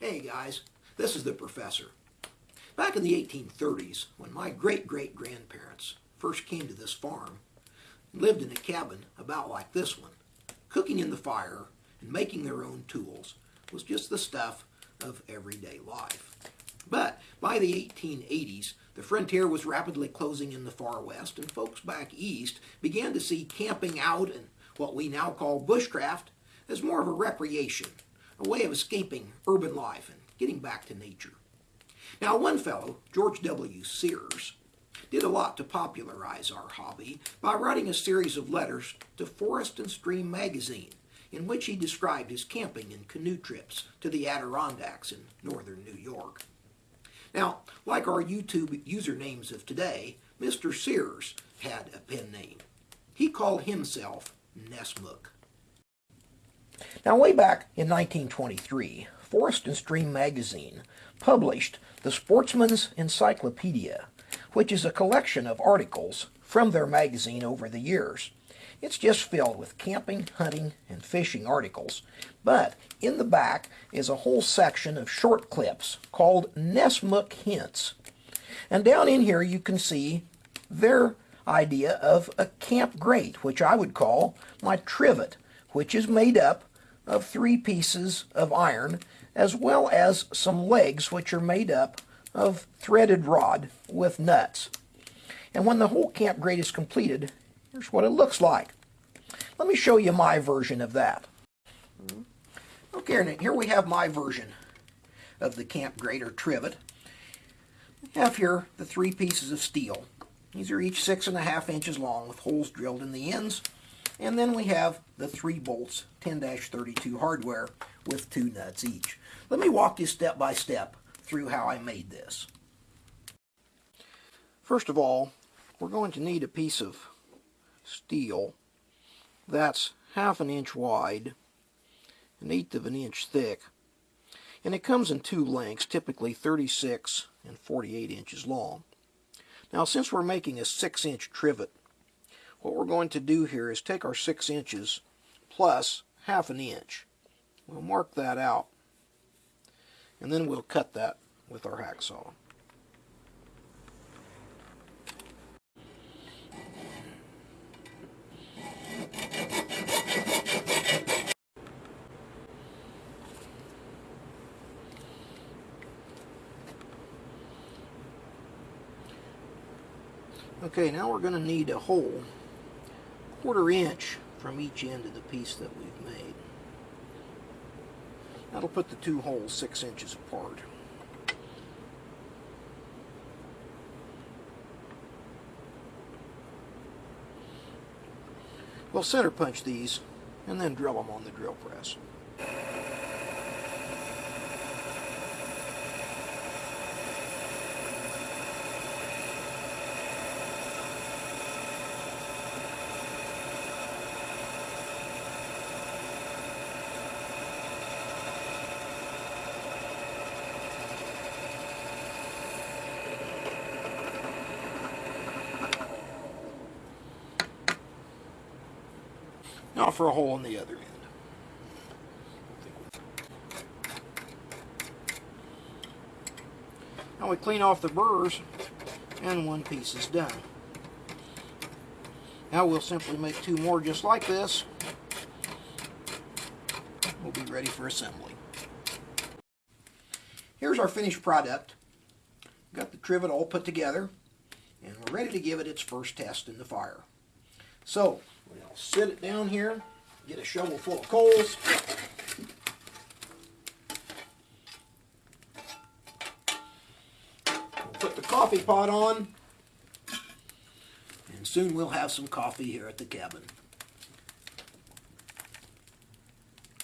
Hey guys, this is the professor. Back in the 1830s, when my great-great-grandparents first came to this farm, lived in a cabin about like this one, cooking in the fire and making their own tools was just the stuff of everyday life. But by the 1880s, the frontier was rapidly closing in the far west, and folks back east began to see camping out and what we now call bushcraft as more of a recreation, a way of escaping urban life and getting back to nature. Now, one fellow, George W. Sears, did a lot to popularize our hobby by writing a series of letters to Forest and Stream magazine, in which he described his camping and canoe trips to the Adirondacks in northern New York. Now, like our YouTube usernames of today, Mr. Sears had a pen name. He called himself Nessmuk. Now, way back in 1923, Forest and Stream magazine published the Sportsman's Encyclopedia, which is a collection of articles from their magazine over the years. It's just filled with camping, hunting, and fishing articles, but in the back is a whole section of short clips called Nessmuk Hints. And down in here you can see their idea of a camp grate, which I would call my trivet, which is made up of 3 pieces of iron as well as some legs which are made up of threaded rod with nuts. And when the whole camp grate is completed, here's what it looks like. Let me show you my version of that. Okay, and here we have my version of the camp grate or trivet. I have here the 3 pieces of steel. These are each 6.5 inches long with holes drilled in the ends. And then we have the 3 bolts, 10-32 hardware with 2 nuts each. Let me walk you step by step through how I made this. First of all, we're going to need a piece of steel that's 1/2 inch wide, 1/8 of an inch thick, and it comes in 2 lengths, typically 36 and 48 inches long. Now, since we're making a 6-inch trivet, what we're going to do here is take our 6 inches plus 1/2 inch. We'll mark that out, and then we'll cut that with our hacksaw. Okay, now we're going to need a hole 1/4 inch from each end of the piece that we've made. That'll put the 2 holes 6 inches apart. We'll center punch these and then drill them on the drill press. Now for a hole on the other end. Now we clean off the burrs and 1 piece is done. Now we'll simply make 2 more just like this. We'll be ready for assembly. Here's our finished product. Got the trivet all put together, and we're ready to give it its first test in the fire. So, we'll sit it down here, get a shovel full of coals. We'll put the coffee pot on, and soon we'll have some coffee here at the cabin.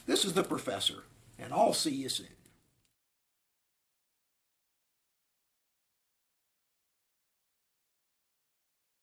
This is the professor, and I'll see you soon.